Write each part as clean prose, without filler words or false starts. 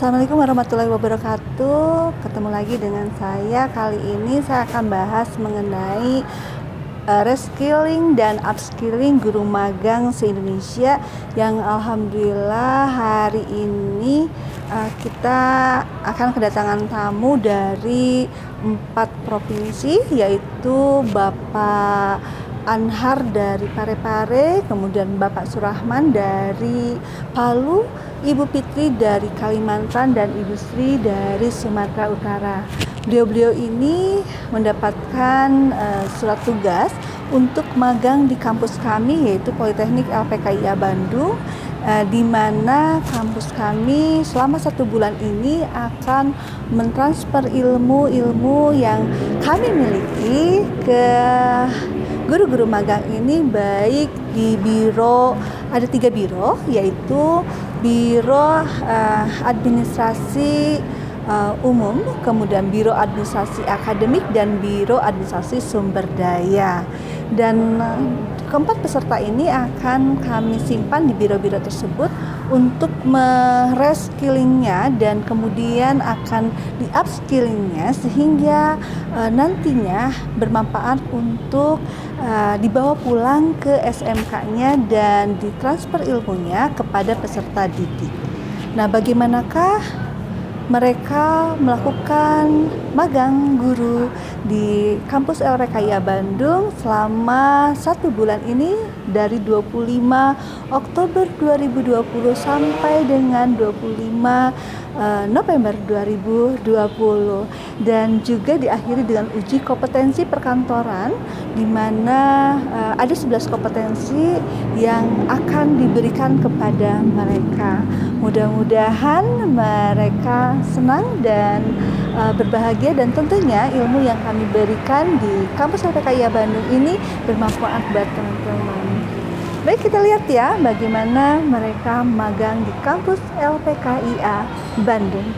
Assalamualaikum warahmatullahi wabarakatuh. Ketemu lagi dengan saya. Kali ini saya akan bahas mengenai reskilling dan upskilling guru magang se-Indonesia yang alhamdulillah hari ini kita akan kedatangan tamu dari 4 provinsi, yaitu Bapak Anhar dari Parepare, kemudian Bapak Surahman dari Palu, Ibu Fitri dari Kalimantan, dan Ibu Sri dari Sumatera Utara. Beliau-beliau ini mendapatkan surat tugas untuk magang di kampus kami, yaitu Politeknik LPKIA Bandung, di mana kampus kami selama 1 bulan ini akan mentransfer ilmu-ilmu yang kami miliki ke guru-guru magang ini, baik di biro, ada 3 biro, yaitu Biro Administrasi Umum, kemudian Biro Administrasi Akademik, dan Biro Administrasi Sumber Daya. Dan keempat peserta ini akan kami simpan di biro-biro tersebut untuk mereskillingnya dan kemudian akan di-upskillingnya sehingga nantinya bermanfaat untuk dibawa pulang ke SMK-nya dan ditransfer ilmunya kepada peserta didik. Nah, bagaimanakah mereka melakukan magang guru di kampus LPKIA Bandung selama 1 bulan ini dari 25 Oktober 2020 sampai dengan 25 November 2020, dan juga diakhiri dengan uji kompetensi perkantoran, di mana ada 11 kompetensi yang akan diberikan kepada mereka. Mudah-mudahan mereka senang dan berbahagia, dan tentunya ilmu yang kami berikan di kampus LPKIA Bandung ini bermanfaat buat teman-teman. Baik, kita lihat ya bagaimana mereka magang di kampus LPKIA Bandung.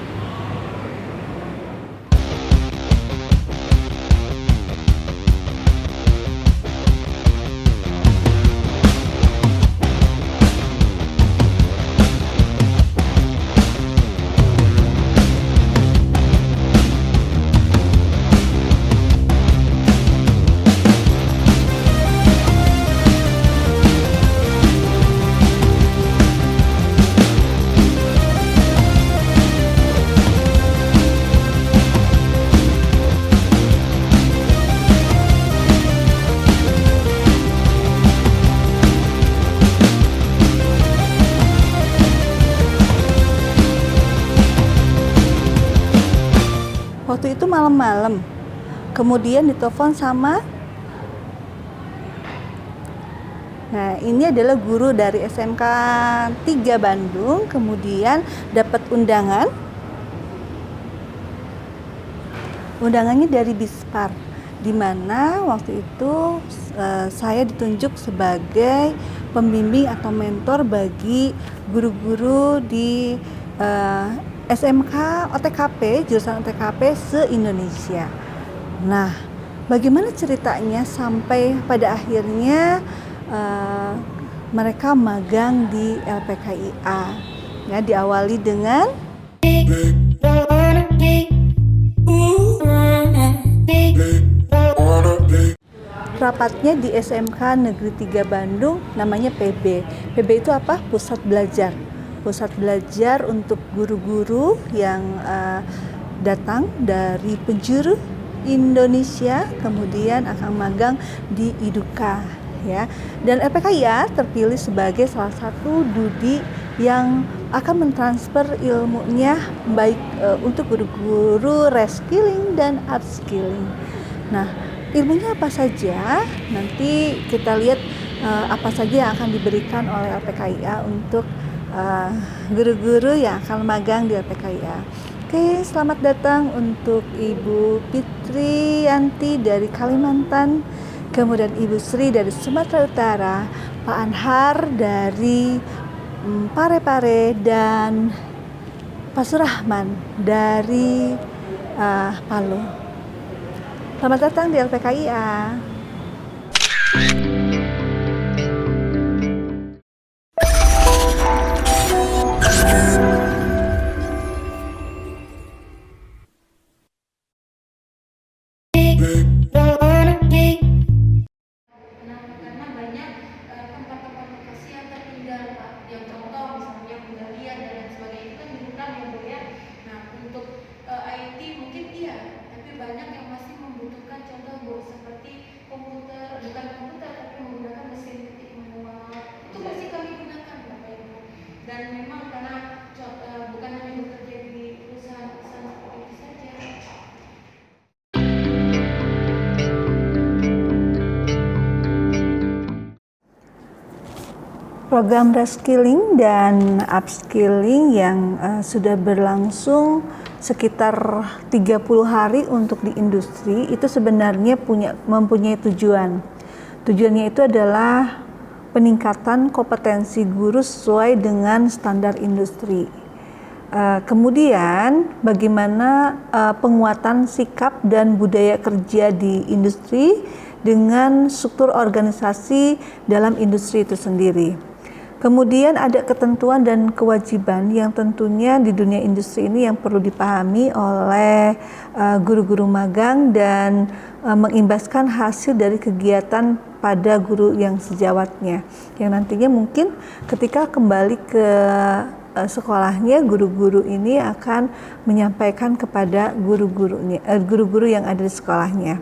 Waktu itu malam-malam, kemudian ditelepon sama, nah ini adalah guru dari SMK 3 Bandung, kemudian dapat undangannya dari Bispar, di mana waktu itu saya ditunjuk sebagai pembimbing atau mentor bagi guru-guru di SMK OTKP, jurusan OTKP se-Indonesia. Nah, bagaimana ceritanya sampai pada akhirnya mereka magang di LPKIA? Ya, diawali dengan rapatnya di SMK Negeri 3 Bandung, namanya PB. PB itu apa? Pusat belajar. Pusat belajar untuk guru-guru yang datang dari penjuru Indonesia, kemudian akan magang di IDUKA, ya. Dan LPKIA terpilih sebagai salah satu dudi yang akan mentransfer ilmunya baik untuk guru-guru reskilling dan upskilling. Nah, ilmunya apa saja? Nanti kita lihat apa saja yang akan diberikan oleh LPKIA untuk guru-guru yang akan magang di LPKIA. Oke, selamat datang untuk Ibu Fitri Yanti dari Kalimantan, kemudian Ibu Sri dari Sumatera Utara, Pak Anhar dari Parepare, dan Pak Surahman dari Palu. Selamat datang di LPKIA. Program reskilling dan upskilling yang sudah berlangsung sekitar 30 hari untuk di industri itu sebenarnya mempunyai tujuan. Tujuannya itu adalah peningkatan kompetensi guru sesuai dengan standar industri. Kemudian bagaimana penguatan sikap dan budaya kerja di industri dengan struktur organisasi dalam industri itu sendiri. Kemudian ada ketentuan dan kewajiban yang tentunya di dunia industri ini yang perlu dipahami oleh guru-guru magang dan mengimbaskan hasil dari kegiatan pada guru yang sejawatnya. Yang nantinya mungkin ketika kembali ke sekolahnya, guru-guru ini akan menyampaikan kepada guru-guru yang ada di sekolahnya.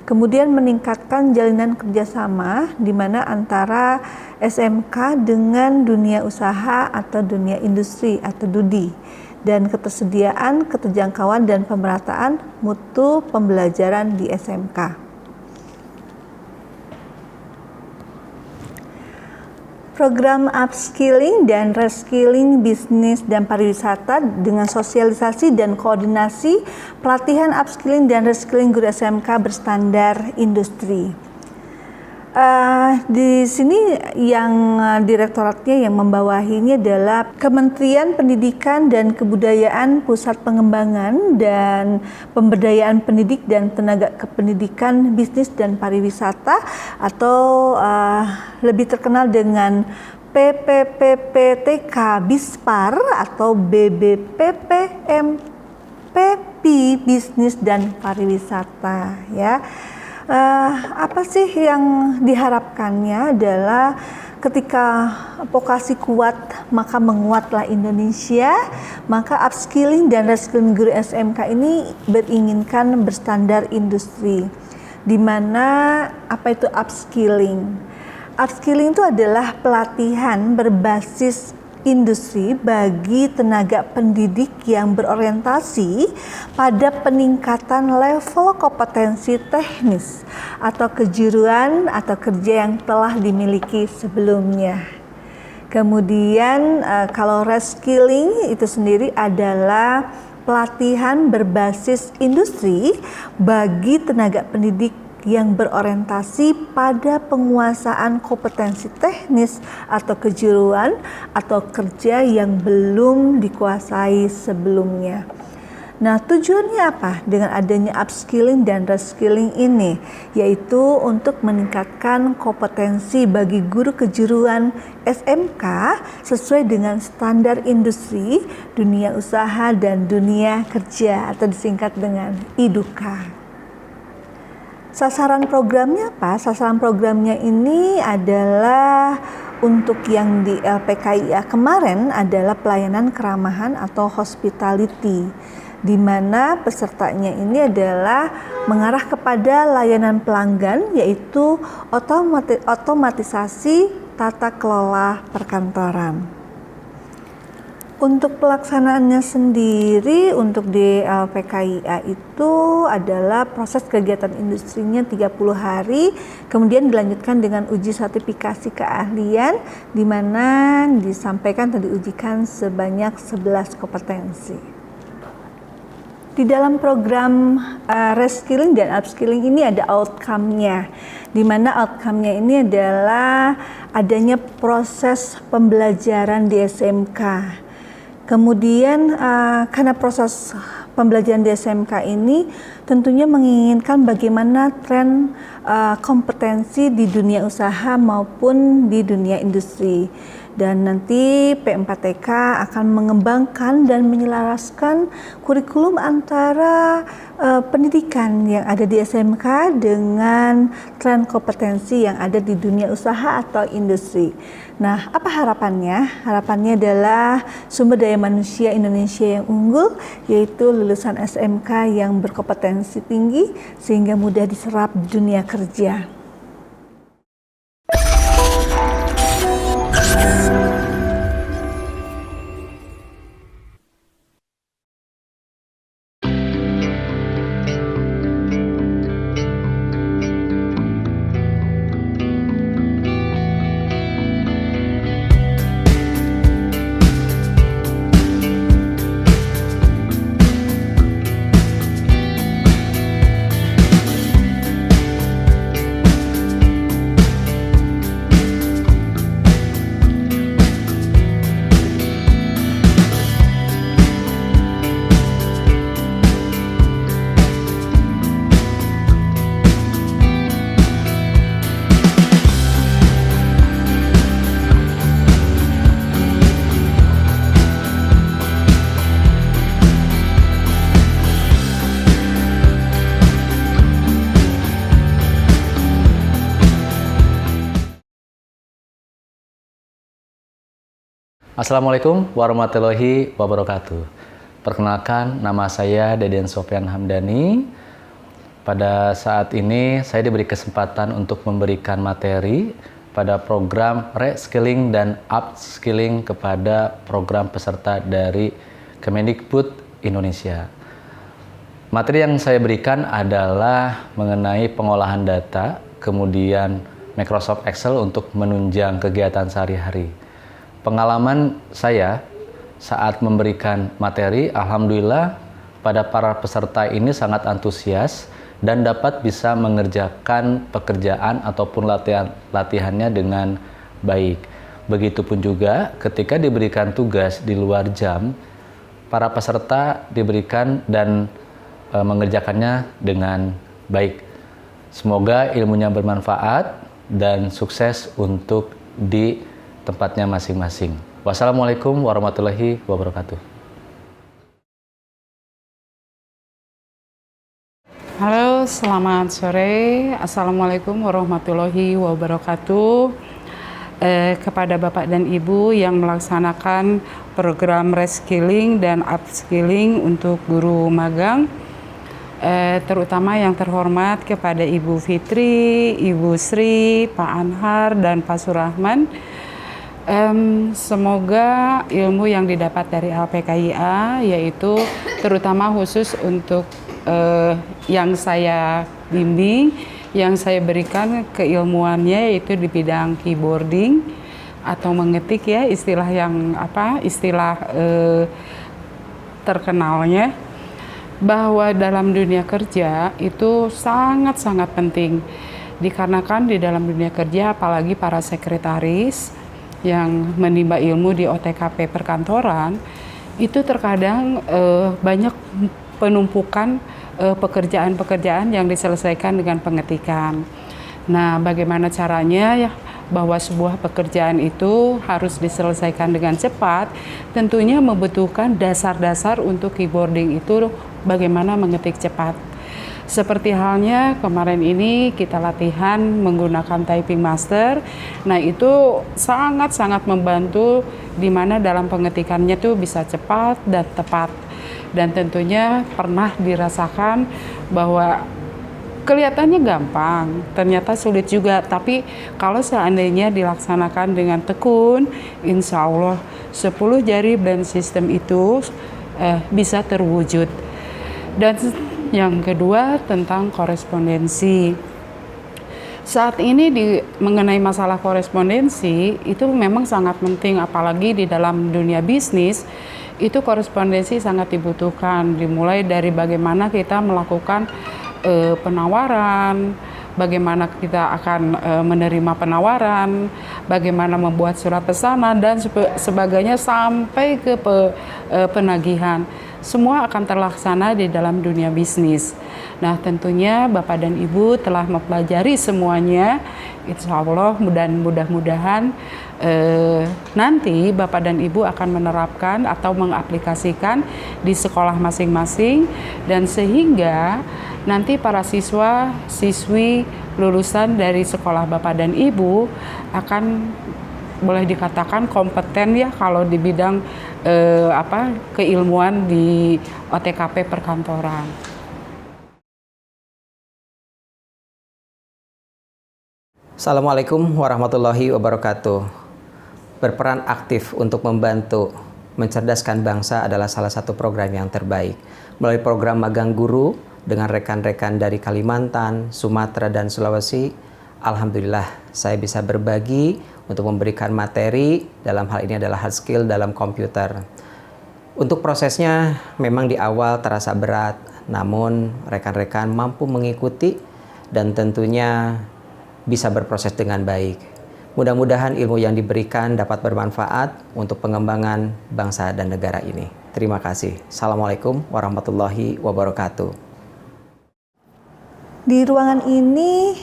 Kemudian meningkatkan jalinan kerjasama di mana antara SMK dengan dunia usaha atau dunia industri atau DUDI, dan ketersediaan, keterjangkauan, dan pemerataan mutu pembelajaran di SMK. Program upskilling dan reskilling bisnis dan pariwisata dengan sosialisasi dan koordinasi pelatihan upskilling dan reskilling guru SMK berstandar industri. Di sini yang direktoratnya yang membawahinya adalah Kementerian Pendidikan dan Kebudayaan, Pusat Pengembangan dan Pemberdayaan Pendidik dan Tenaga Kependidikan Bisnis dan Pariwisata atau lebih terkenal dengan PPPPTK Bispar atau BBPPMPP Bisnis dan Pariwisata ya. Apa sih yang diharapkannya adalah ketika vokasi kuat maka menguatlah Indonesia, maka upskilling dan reskilling guru SMK ini beringinkan berstandar industri. Di mana apa itu upskilling? Upskilling itu adalah pelatihan berbasis industri bagi tenaga pendidik yang berorientasi pada peningkatan level kompetensi teknis atau kejuruan atau kerja yang telah dimiliki sebelumnya. Kemudian kalau reskilling itu sendiri adalah pelatihan berbasis industri bagi tenaga pendidik yang berorientasi pada penguasaan kompetensi teknis atau kejuruan atau kerja yang belum dikuasai sebelumnya. Nah, tujuannya apa dengan adanya upskilling dan reskilling ini? Yaitu untuk meningkatkan kompetensi bagi guru kejuruan SMK sesuai dengan standar industri, dunia usaha, dan dunia kerja atau disingkat dengan IDUKA. Sasaran programnya apa? Sasaran programnya ini adalah untuk yang di LPKIA kemarin adalah pelayanan keramahan atau hospitality, di mana pesertanya ini adalah mengarah kepada layanan pelanggan yaitu otomatisasi tata kelola perkantoran. Untuk pelaksanaannya sendiri untuk di LPKIA itu adalah proses kegiatan industrinya 30 hari, kemudian dilanjutkan dengan uji sertifikasi keahlian di mana disampaikan atau diujikan sebanyak 11 kompetensi. Di dalam program reskilling dan upskilling ini ada outcome-nya, di mana outcome-nya ini adalah adanya proses pembelajaran di SMK. Kemudian karena proses pembelajaran di SMK ini tentunya menginginkan bagaimana tren kompetensi di dunia usaha maupun di dunia industri. Dan nanti P4TK akan mengembangkan dan menyelaraskan kurikulum antara pendidikan yang ada di SMK dengan tren kompetensi yang ada di dunia usaha atau industri. Nah, apa harapannya? Harapannya adalah sumber daya manusia Indonesia yang unggul, yaitu lulusan SMK yang berkompetensi tinggi sehingga mudah diserap di dunia kerja. Assalamualaikum warahmatullahi wabarakatuh. Perkenalkan, nama saya Deden Sofyan Hamdani. Pada saat ini saya diberi kesempatan untuk memberikan materi pada program reskilling dan upskilling kepada program peserta dari Kemendikbud Indonesia. Materi yang saya berikan adalah mengenai pengolahan data, kemudian Microsoft Excel untuk menunjang kegiatan sehari-hari. Pengalaman saya saat memberikan materi, alhamdulillah pada para peserta ini sangat antusias dan dapat bisa mengerjakan pekerjaan ataupun latihannya dengan baik. Begitupun juga ketika diberikan tugas di luar jam, para peserta diberikan dan mengerjakannya dengan baik. Semoga ilmunya bermanfaat dan sukses untuk di tempatnya masing-masing. Wassalamualaikum warahmatullahi wabarakatuh. Halo, selamat sore. Assalamualaikum warahmatullahi wabarakatuh. Kepada Bapak dan Ibu yang melaksanakan program reskilling dan upskilling untuk guru magang, terutama yang terhormat kepada Ibu Fitri, Ibu Sri, Pak Anhar, dan Pak Surahman. Semoga ilmu yang didapat dari LPKIA, yaitu terutama khusus untuk yang saya bimbing, yang saya berikan keilmuannya yaitu di bidang keyboarding atau mengetik ya, istilah yang terkenalnya, bahwa dalam dunia kerja itu sangat-sangat penting, dikarenakan di dalam dunia kerja apalagi para sekretaris yang menimba ilmu di OTKP perkantoran itu terkadang banyak penumpukan pekerjaan-pekerjaan yang diselesaikan dengan pengetikan. Nah, bagaimana caranya ya bahwa sebuah pekerjaan itu harus diselesaikan dengan cepat, tentunya membutuhkan dasar-dasar untuk keyboarding itu bagaimana mengetik cepat. Seperti halnya kemarin ini kita latihan menggunakan typing master. Nah, itu sangat-sangat membantu di mana dalam pengetikannya tuh bisa cepat dan tepat. Dan tentunya pernah dirasakan bahwa kelihatannya gampang, ternyata sulit juga. Tapi kalau seandainya dilaksanakan dengan tekun, insya Allah 10 jari blend system itu bisa terwujud. Dan yang kedua tentang korespondensi. Saat ini mengenai masalah korespondensi itu memang sangat penting, apalagi di dalam dunia bisnis itu korespondensi sangat dibutuhkan. Dimulai dari bagaimana kita melakukan penawaran, bagaimana kita akan menerima penawaran, bagaimana membuat surat pesanan dan sebagainya sampai ke penagihan. Semua akan terlaksana di dalam dunia bisnis. Nah, tentunya Bapak dan Ibu telah mempelajari semuanya. Insya Allah mudah-mudahan nanti Bapak dan Ibu akan menerapkan atau mengaplikasikan di sekolah masing-masing, dan sehingga nanti para siswa-siswi lulusan dari sekolah Bapak dan Ibu akan boleh dikatakan kompeten ya kalau di bidang keilmuan di OTKP perkantoran. Assalamualaikum warahmatullahi wabarakatuh. Berperan aktif untuk membantu mencerdaskan bangsa adalah salah satu program yang terbaik. Melalui program magang guru dengan rekan-rekan dari Kalimantan, Sumatera, dan Sulawesi, alhamdulillah saya bisa berbagi untuk memberikan materi, dalam hal ini adalah hard skill dalam komputer. Untuk prosesnya memang di awal terasa berat, namun rekan-rekan mampu mengikuti dan tentunya bisa berproses dengan baik. Mudah-mudahan ilmu yang diberikan dapat bermanfaat untuk pengembangan bangsa dan negara ini. Terima kasih. Assalamualaikum warahmatullahi wabarakatuh. Di ruangan ini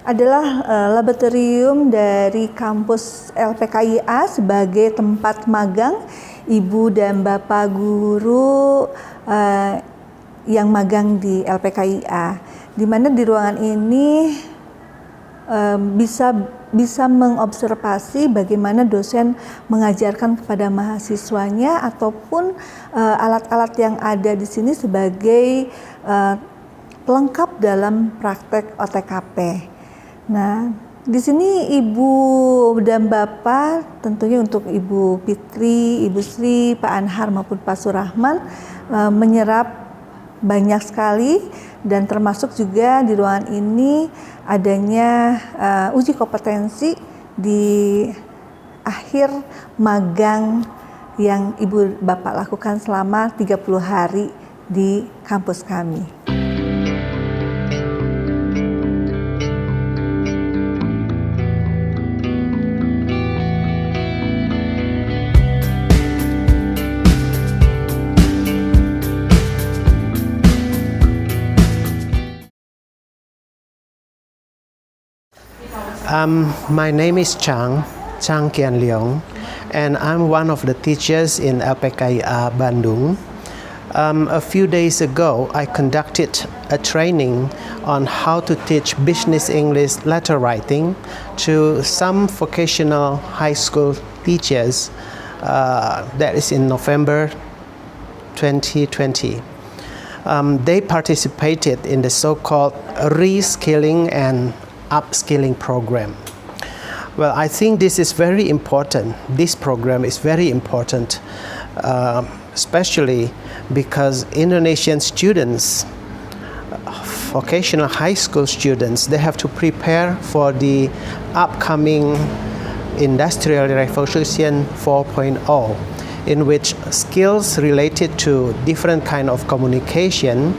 adalah laboratorium dari kampus LPKIA sebagai tempat magang Ibu dan Bapak guru yang magang di LPKIA, di mana di ruangan ini bisa bisa mengobservasi bagaimana dosen mengajarkan kepada mahasiswanya ataupun alat-alat yang ada di sini sebagai pelengkap dalam praktek OTKP. Nah, di sini Ibu dan Bapak, tentunya untuk Ibu Fitri, Ibu Sri, Pak Anhar maupun Pak Surahman menyerap banyak sekali, dan termasuk juga di ruangan ini adanya uji kompetensi di akhir magang yang Ibu Bapak lakukan selama 30 hari di kampus kami. My name is Chang Kian Leong, and I'm one of the teachers in LPKIA Bandung. A few days ago, I conducted a training on how to teach business English letter writing to some vocational high school teachers. That is in November 2020. They participated in the so-called reskilling and upskilling program. Well, I think this is very important. This program is very important, especially because Indonesian students, vocational high school students, they have to prepare for the upcoming Industrial Revolution 4.0, in which skills related to different kind of communication,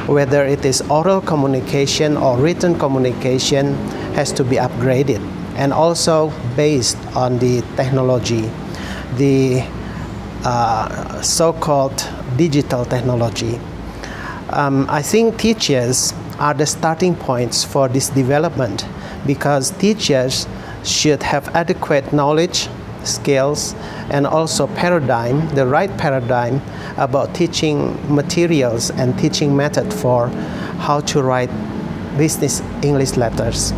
whether it is oral communication or written communication, has to be upgraded, and also based on the technology, the so-called digital technology. I think teachers are the starting points for this development, because teachers should have adequate knowledge, skills, and also the right paradigm about teaching materials and teaching method for how to write business English letters.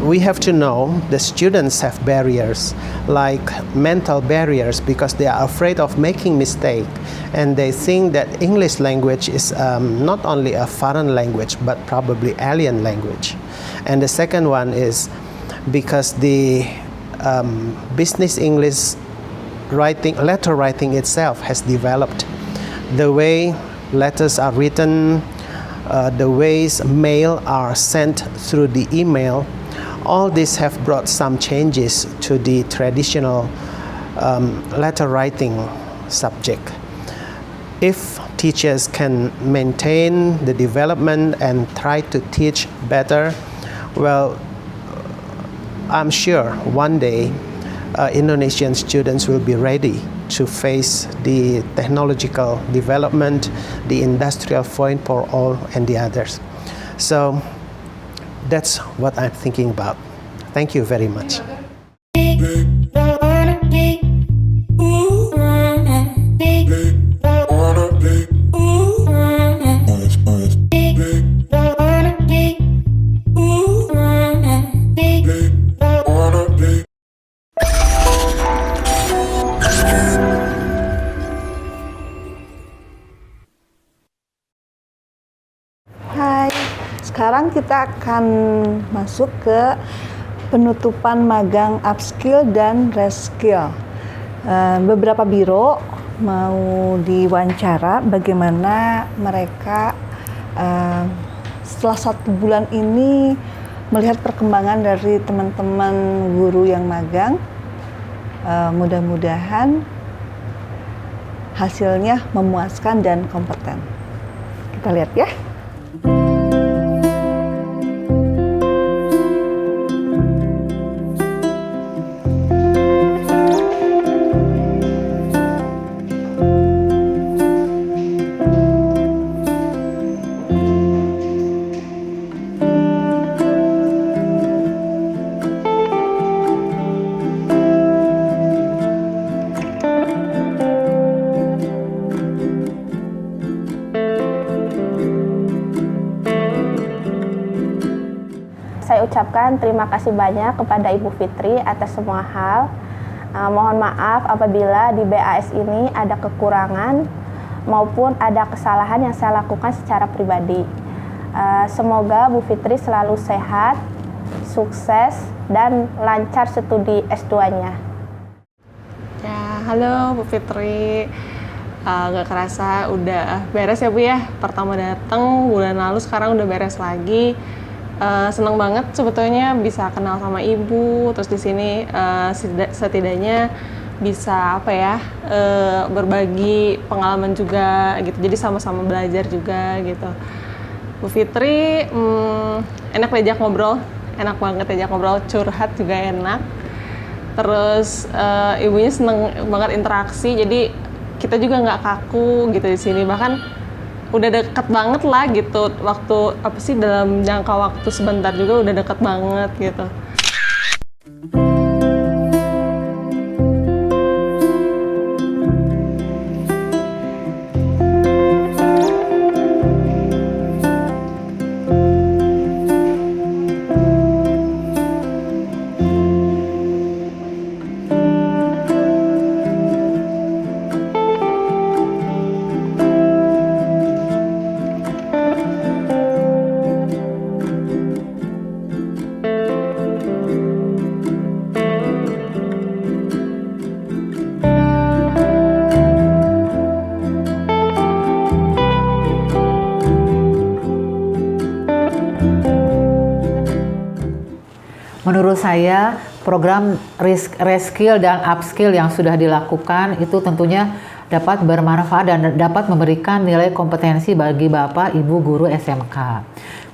We have to know the students have barriers, like mental barriers, because they are afraid of making mistake, and they think that English language is not only a foreign language but probably alien language. And the second one is because the business English letter writing itself has developed. The way letters are written, the ways mail are sent through the email, all this have brought some changes to the traditional letter writing subject. If teachers can maintain the development and try to teach better, well, I'm sure one day Indonesian students will be ready to face the technological development, the industrial 4.0 and the others. So that's what I'm thinking about. Thank you very much. Sekarang kita akan masuk ke penutupan magang upskill dan reskill. Beberapa biro mau diwawancara bagaimana mereka setelah 1 bulan ini melihat perkembangan dari teman-teman guru yang magang. Mudah-mudahan hasilnya memuaskan dan kompeten. Kita lihat ya. Saya ucapkan terima kasih banyak kepada Ibu Fitri atas semua hal. Mohon maaf apabila di BAS ini ada kekurangan maupun ada kesalahan yang saya lakukan secara pribadi. Semoga Bu Fitri selalu sehat, sukses, dan lancar studi S2-nya. Ya, halo Bu Fitri. Gak kerasa udah beres ya Bu ya. Pertama datang bulan lalu, sekarang udah beres lagi. Seneng banget sebetulnya bisa kenal sama Ibu. Terus di sini setidaknya bisa berbagi pengalaman juga gitu. Jadi sama-sama belajar juga gitu. Bu Fitri enak diajak ngobrol, enak banget diajak ngobrol, curhat juga enak. Terus ibunya seneng banget interaksi, jadi kita juga nggak kaku gitu di sini. Bahkan udah deket banget lah gitu, dalam jangka waktu sebentar juga udah deket banget gitu. Menurut saya, program reskill dan upskill yang sudah dilakukan itu tentunya dapat bermanfaat dan dapat memberikan nilai kompetensi bagi Bapak Ibu guru SMK.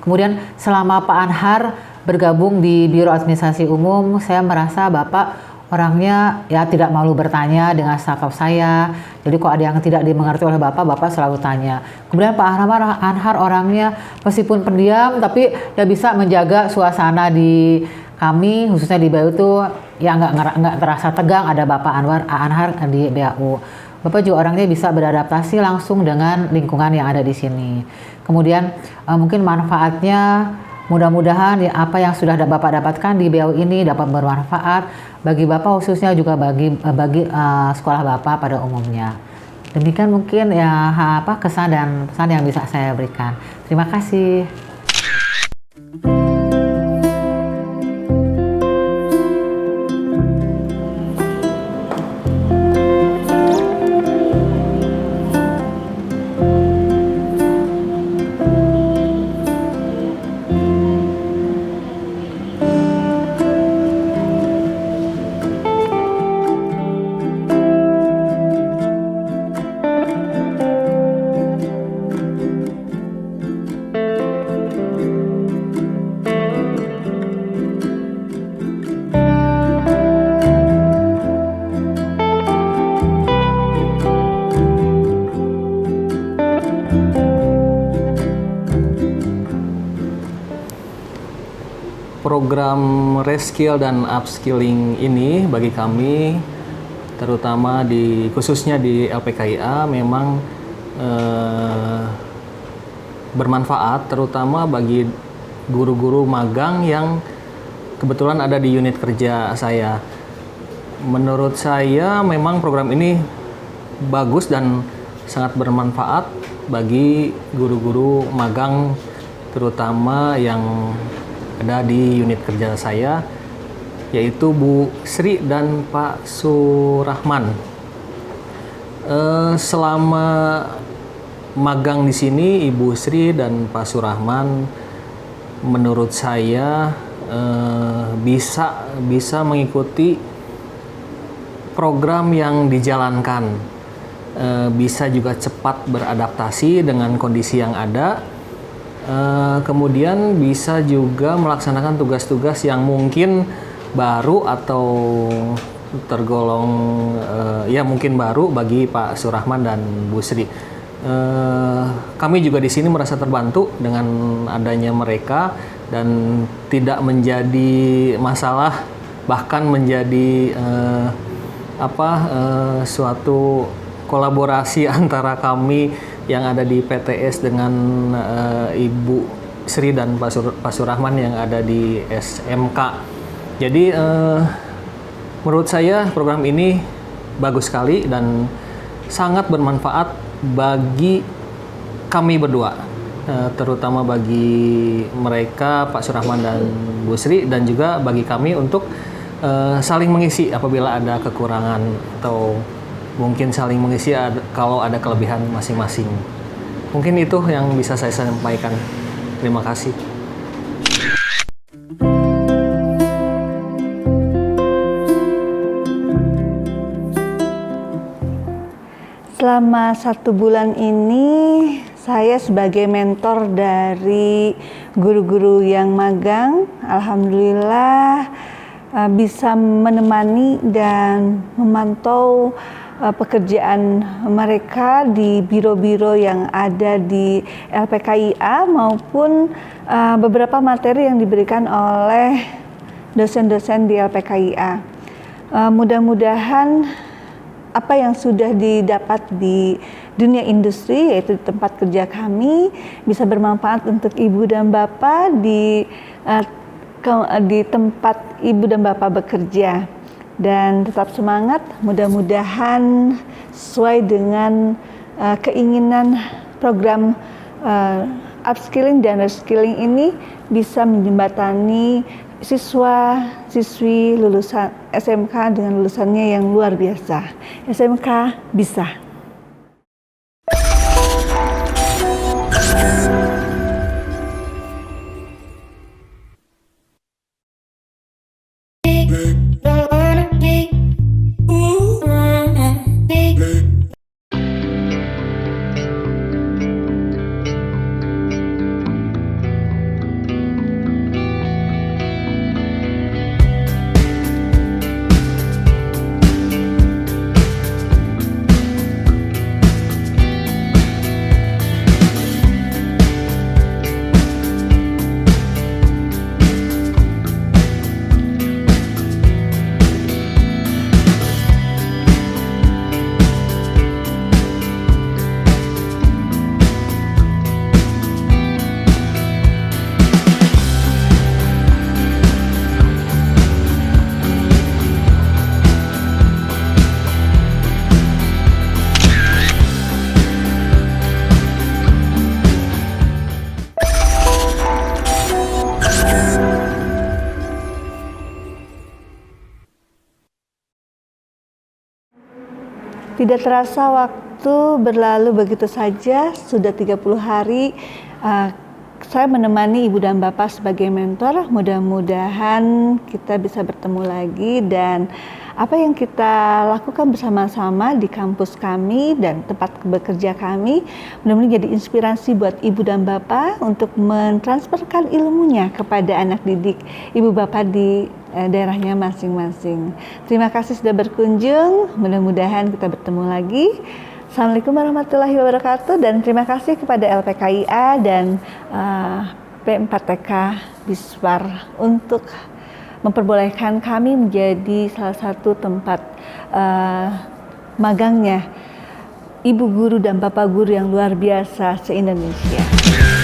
Kemudian selama Pak Anhar bergabung di Biro Administrasi Umum, saya merasa Bapak orangnya ya tidak malu bertanya dengan staf saya. Jadi kok ada yang tidak dimengerti oleh Bapak selalu tanya. Kemudian Pak Anhar orangnya meskipun pendiam tapi dia bisa menjaga suasana di kami khususnya di BAU itu ya nggak terasa tegang ada Bapak Anhar di BAU. Bapak juga orangnya bisa beradaptasi langsung dengan lingkungan yang ada di sini. Kemudian mungkin manfaatnya mudah-mudahan ya, apa yang sudah Bapak dapatkan di BAU ini dapat bermanfaat bagi Bapak khususnya juga bagi sekolah Bapak pada umumnya. Demikian mungkin ya kesan dan pesan yang bisa saya berikan. Terima kasih. Program reskill dan upskilling ini bagi kami, terutama khususnya di LPKIA memang bermanfaat, terutama bagi guru-guru magang yang kebetulan ada di unit kerja saya. Menurut saya memang program ini bagus dan sangat bermanfaat bagi guru-guru magang, terutama yang ada di unit kerja saya, yaitu Bu Sri dan Pak Surahman. Selama magang di sini, Ibu Sri dan Pak Surahman menurut saya bisa mengikuti program yang dijalankan, bisa juga cepat beradaptasi dengan kondisi yang ada. Kemudian bisa juga melaksanakan tugas-tugas yang mungkin baru atau tergolong mungkin baru bagi Pak Surahman dan Bu Sri. Kami juga di sini merasa terbantu dengan adanya mereka dan tidak menjadi masalah, bahkan menjadi suatu kolaborasi antara kami yang ada di PTS dengan Ibu Sri dan Pak Surahman yang ada di SMK. Jadi menurut saya program ini bagus sekali dan sangat bermanfaat bagi kami berdua, terutama bagi mereka Pak Surahman dan Bu Sri, dan juga bagi kami untuk saling mengisi apabila ada kekurangan atau mungkin saling mengisi kalau ada kelebihan masing-masing. Mungkin itu yang bisa saya sampaikan. Terima kasih. Selama 1 bulan ini saya sebagai mentor dari guru-guru yang magang, alhamdulillah bisa menemani dan memantau pekerjaan mereka di biro-biro yang ada di LPKIA maupun beberapa materi yang diberikan oleh dosen-dosen di LPKIA. Mudah-mudahan apa yang sudah didapat di dunia industri, yaitu di tempat kerja kami, bisa bermanfaat untuk ibu dan bapak di tempat ibu dan bapak bekerja. Dan tetap semangat, mudah-mudahan sesuai dengan keinginan program upskilling dan reskilling ini bisa menjembatani siswa-siswi lulusan SMK dengan lulusannya yang luar biasa. SMK bisa. Tidak terasa waktu berlalu begitu saja, sudah 30 hari saya menemani ibu dan bapak sebagai mentor. Mudah-mudahan kita bisa bertemu lagi dan apa yang kita lakukan bersama-sama di kampus kami dan tempat bekerja kami mudah-mudahan jadi inspirasi buat ibu dan bapak untuk mentransferkan ilmunya kepada anak didik ibu bapak di daerahnya masing-masing. Terima kasih sudah berkunjung, mudah-mudahan kita bertemu lagi. Assalamualaikum warahmatullahi wabarakatuh dan terima kasih kepada LPKIA dan P4TK Biswar untuk memperbolehkan kami menjadi salah satu tempat magangnya ibu guru dan bapak guru yang luar biasa se-Indonesia.